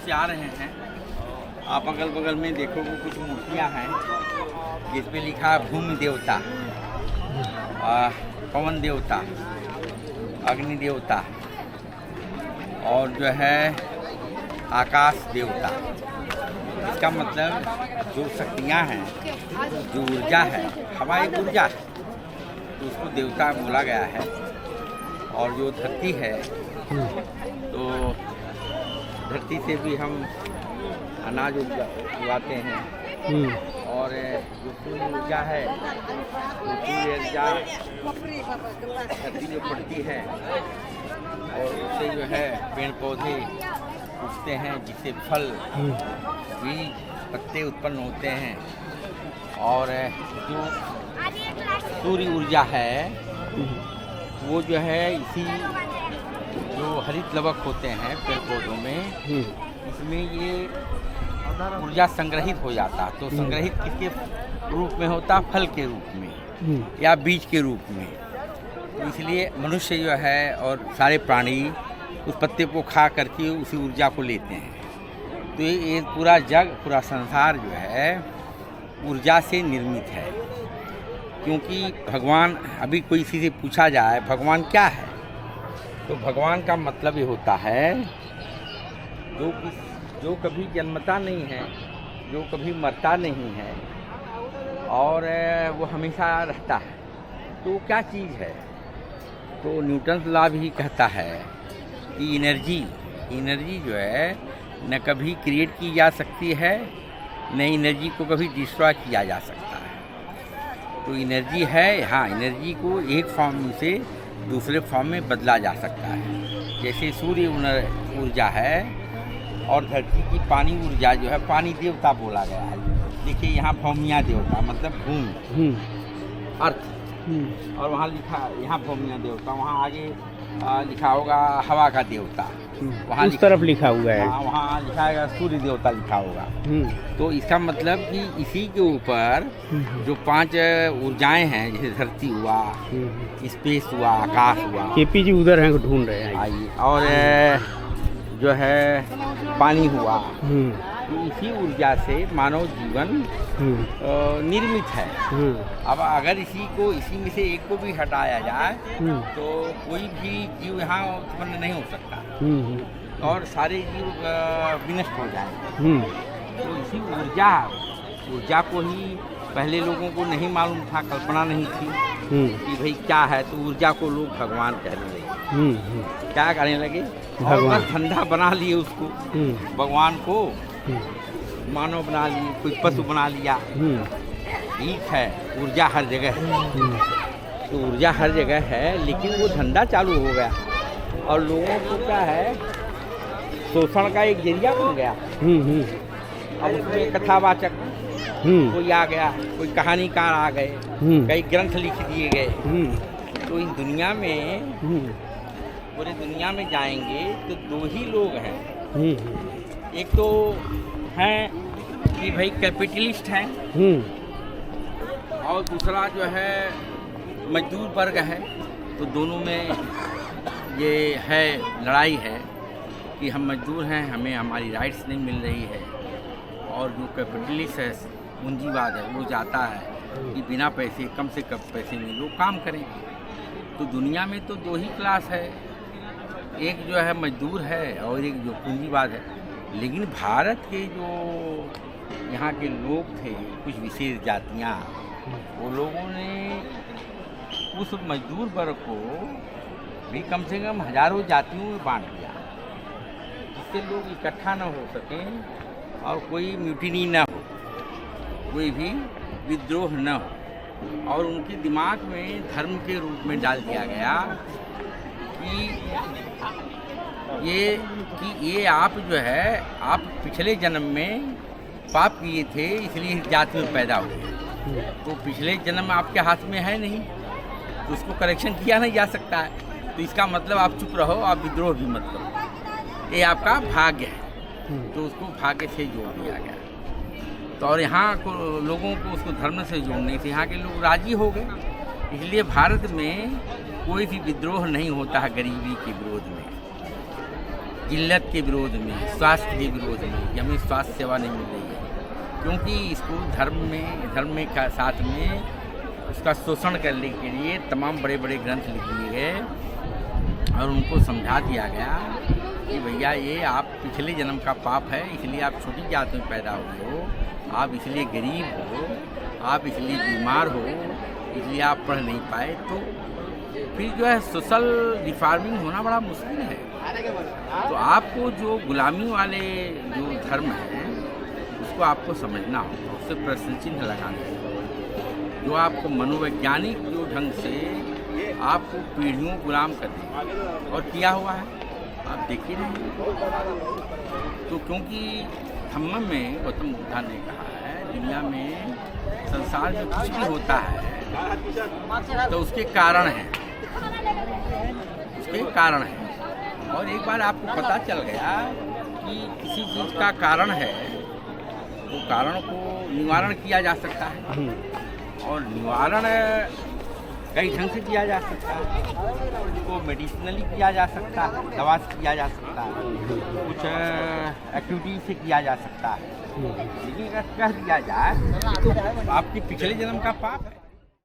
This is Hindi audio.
से आ रहे हैं। आप अगल बगल में देखोगे कुछ मूर्तियाँ हैं जिस पे लिखा है भूमि देवता, पवन देवता, अग्नि देवता और जो है आकाश देवता। इसका मतलब जो शक्तियाँ हैं, जो ऊर्जा है, हवा एक ऊर्जा है तो उसको देवता बोला गया है। और जो धरती है तो धरती से भी हम अनाज उगाते हैं। और जो सूर्य ऊर्जा है तो सूर्य ऊर्जा धरती जो पड़ती है और उससे जो है पेड़ पौधे उगते हैं जिससे फल बीज पत्ते उत्पन्न होते हैं। और जो सूर्य ऊर्जा है वो जो है इसी जो हरित लवक होते हैं पेड़ पौधों में, इसमें ये ऊर्जा संग्रहित हो जाता। तो संग्रहित किसके रूप में होता? फल के रूप में या बीज के रूप में। तो इसलिए मनुष्य जो है और सारे प्राणी उस पत्ते को खा करके उसी ऊर्जा को लेते हैं। तो ये पूरा जग, पूरा संसार जो है ऊर्जा से निर्मित है। क्योंकि भगवान, अभी कोई किसी से पूछा जाए भगवान क्या है, तो भगवान का मतलब ये होता है जो कभी जन्मता नहीं है, जो कभी मरता नहीं है और वो हमेशा रहता है। तो क्या चीज़ है? तो न्यूटन लॉ भी कहता है कि एनर्जी जो है न कभी क्रिएट की जा सकती है, न एनर्जी को कभी डिस्ट्रॉय किया जा सकता है। तो एनर्जी है, हाँ, एनर्जी को एक फॉर्म से दूसरे फॉर्म में बदला जा सकता है। जैसे सूर्य ऊर्जा है और धरती की पानी ऊर्जा जो है पानी देवता बोला गया है। देखिए यहाँ भौमिया देवता मतलब भूमि, अर्थ, और वहाँ लिखा, यहाँ भौमिया देवता, वहाँ आगे लिखा होगा हवा का देवता, वहाँ उस तरफ लिखा हुआ है, वहाँ लिखा है सूर्य देवता लिखा होगा। तो इसका मतलब कि इसी के ऊपर जो 5 ऊर्जाएं हैं, जैसे धरती हुआ, स्पेस हुआ, आकाश हुआ, केपी जी उधर हैं, ढूंढ रहे हैं, आइए, और जो है पानी हुआ, तो इसी ऊर्जा से मानव जीवन निर्मित है। अब अगर इसी में से एक को भी हटाया जाए तो कोई भी जीव यहाँ उत्पन्न नहीं हो सकता और सारे जीव विनष्ट हो जाएंगे। तो इसी ऊर्जा को ही पहले लोगों को नहीं मालूम था, कल्पना नहीं थी कि भाई क्या है, तो ऊर्जा को लोग भगवान कहने लगे। क्या कहने लगे? और बस धंधा बना लिए उसको, भगवान को मानव बना लिए, कोई पशु बना लिया। ठीक है, ऊर्जा हर जगह है, तो ऊर्जा हर जगह है, लेकिन वो धंधा चालू हो गया और लोगों को क्या है, शोषण का एक जरिया बन गया। अब उसमें कथावाचक कोई आ गया, कोई कहानीकार आ गए, कई ग्रंथ लिख दिए गए। तो इस दुनिया में, पूरी दुनिया में जाएंगे तो 2 ही लोग हैं। एक तो हैं कि भाई कैपिटलिस्ट हैं और दूसरा जो है मजदूर वर्ग है। तो दोनों में ये है, लड़ाई है कि हम मजदूर हैं, हमें हमारी राइट्स नहीं मिल रही है। और जो कैपिटलिस्ट है, पूंजीवाद है, वो चाहता है कि बिना पैसे, कम से कम पैसे में लोग काम करें। तो दुनिया में तो 2 ही क्लास है, एक जो है मजदूर है और एक जो पूंजीवाद है। लेकिन भारत के जो यहाँ के लोग थे, कुछ विशेष जातियाँ, वो लोगों ने उस मजदूर वर्ग को भी कम से कम हजारों जातियों में बांट दिया, जिससे लोग इकट्ठा न हो सकें और कोई म्यूटिनी न हो, कोई भी विद्रोह न हो। और उनके दिमाग में धर्म के रूप में डाल दिया गया कि ये आप जो है, आप पिछले जन्म में पाप किए थे, इसलिए इस जाति में पैदा हुए। तो पिछले जन्म आपके हाथ में है नहीं, तो उसको करेक्शन किया नहीं जा सकता है। तो इसका मतलब आप चुप रहो, आप विद्रोह भी मत करो, ये आपका भाग्य है। तो उसको भाग्य से जोड़ दिया गया। तो और यहाँ को लोगों को उसको धर्म से जोड़ने से यहाँ के लोग राजी हो गए। इसलिए भारत में कोई भी विद्रोह नहीं होता है गरीबी के विरोध में। जिल्लत के विरोध में, स्वास्थ्य के विरोध में कि हमें स्वास्थ्य सेवा नहीं मिल रही है, क्योंकि इसको धर्म के साथ में उसका शोषण करने के लिए तमाम बड़े बड़े ग्रंथ लिख दिए गए और उनको समझा दिया गया कि भैया ये आप पिछले जन्म का पाप है, इसलिए आप छोटी जात में पैदा हुए हो, आप इसलिए गरीब हो, आप इसलिए बीमार हो, इसलिए आप पढ़ नहीं पाए। तो फिर जो है सोशल रिफॉर्मिंग होना बड़ा मुश्किल है। तो आपको जो गुलामी वाले जो धर्म हैं उसको आपको समझना होगा, उससे प्रश्न चिन्ह लगाना है। जो आपको मनोवैज्ञानिक जो ढंग से आपको पीढ़ियों गुलाम कर दिया और किया हुआ है, आप देख ही रहे हैं। तो क्योंकि धम्म में गौतम बुद्ध ने कहा है दुनिया में संसार में कुछ भी होता है तो उसके कारण हैं, उसके कारण हैं। और एक बार आपको पता चल गया कि किसी चीज़ का कारण है तो कारण को निवारण किया जा सकता है, और निवारण कई ढंग से किया जा सकता है। उसको मेडिसिनली किया जा सकता है, दवा से किया जा सकता है, कुछ एक्टिविटी से किया जा सकता है। लेकिन अगर कह दिया जाए तो आपके पिछले जन्म का पाप है।